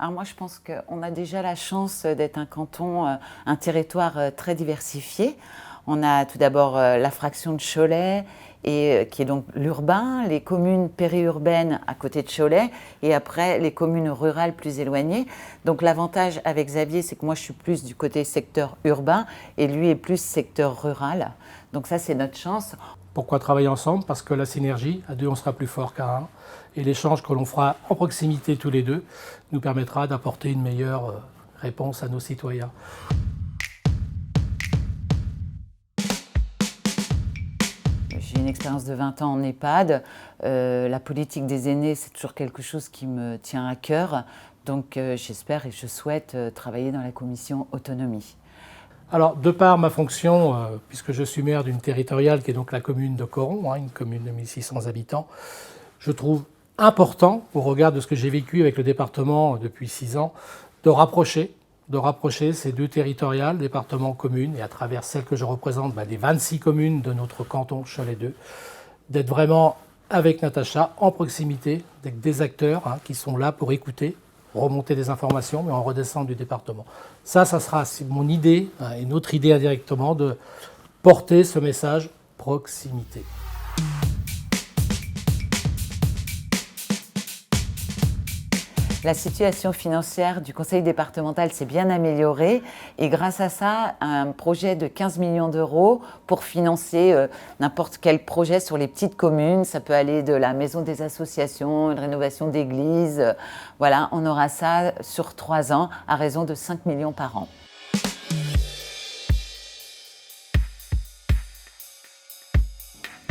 Alors moi, je pense qu'on a déjà la chance d'être un canton, un territoire très diversifié. On a tout d'abord la fraction de Cholet, qui est donc l'urbain, les communes périurbaines à côté de Cholet, et après les communes rurales plus éloignées. Donc l'avantage avec Xavier, c'est que moi je suis plus du côté secteur urbain, et lui est plus secteur rural. Donc ça, c'est notre chance. Pourquoi travailler ensemble? Parce que la synergie, à deux, on sera plus fort qu'à un. Et l'échange que l'on fera en proximité tous les deux nous permettra d'apporter une meilleure réponse à nos citoyens. J'ai une expérience de 20 ans en EHPAD. La politique des aînés, c'est toujours quelque chose qui me tient à cœur. Donc j'espère et je souhaite travailler dans la commission autonomie. Alors, de par ma fonction, puisque je suis maire d'une territoriale qui est donc la commune de Coron, une commune de 1600 habitants, je trouve important, au regard de ce que j'ai vécu avec le département depuis 6 ans, de rapprocher ces deux territoriales, département, communes, et à travers celles que je représente, les 26 communes de notre canton Cholet 2, d'être vraiment avec Natacha en proximité, avec des acteurs qui sont là pour écouter, remonter des informations, mais en redescendre du département. Ça sera mon idée, et notre idée indirectement, de porter ce message proximité. La situation financière du conseil départemental s'est bien améliorée et grâce à ça, un projet de 15 millions d'euros pour financer n'importe quel projet sur les petites communes. Ça peut aller de la maison des associations, une rénovation d'église. Voilà, on aura ça sur 3 ans à raison de 5 millions par an.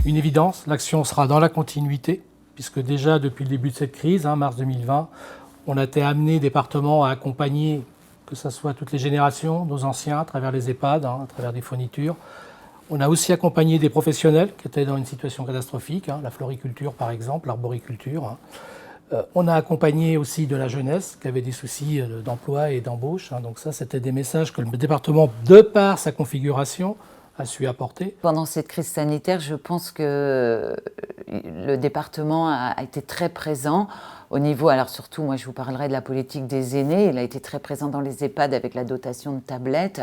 Une évidence, l'action sera dans la continuité, puisque déjà depuis le début de cette crise, mars 2020, on a été amené, département, à accompagner, que ce soit toutes les générations, nos anciens, à travers les EHPAD, à travers des fournitures. On a aussi accompagné des professionnels qui étaient dans une situation catastrophique, la floriculture par exemple, l'arboriculture. On a accompagné aussi de la jeunesse qui avait des soucis d'emploi et d'embauche. Donc ça, c'était des messages que le département, de par sa configuration, a su apporter. Pendant cette crise sanitaire, je pense que le département a été très présent au niveau, alors surtout, moi je vous parlerai de la politique des aînés, il a été très présent dans les EHPAD avec la dotation de tablettes,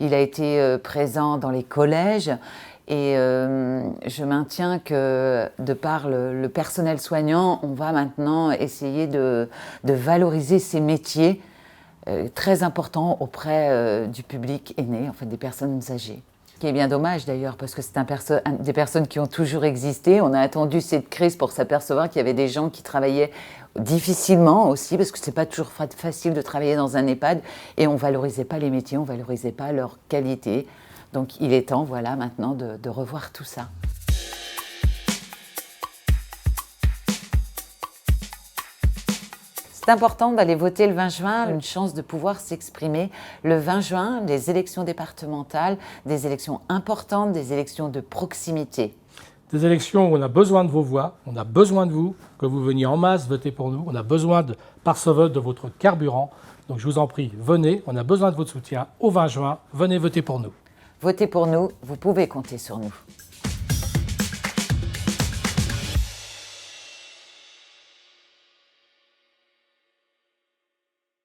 il a été présent dans les collèges et je maintiens que de par le personnel soignant, on va maintenant essayer de valoriser ces métiers très importants auprès du public aîné, en fait des personnes âgées. Ce qui est bien dommage d'ailleurs, parce que c'est des personnes qui ont toujours existé. On a attendu cette crise pour s'apercevoir qu'il y avait des gens qui travaillaient difficilement aussi, parce que c'est pas toujours facile de travailler dans un EHPAD, et on valorisait pas les métiers, on valorisait pas leur qualité. Donc il est temps, voilà, maintenant de revoir tout ça. C'est important d'aller voter le 20 juin, une chance de pouvoir s'exprimer. Le 20 juin, les élections départementales, des élections importantes, des élections de proximité. Des élections où on a besoin de vos voix, on a besoin de vous, que vous veniez en masse voter pour nous, on a besoin par ce vote de votre carburant. Donc je vous en prie, venez, on a besoin de votre soutien au 20 juin, venez voter pour nous. Votez pour nous, vous pouvez compter sur nous.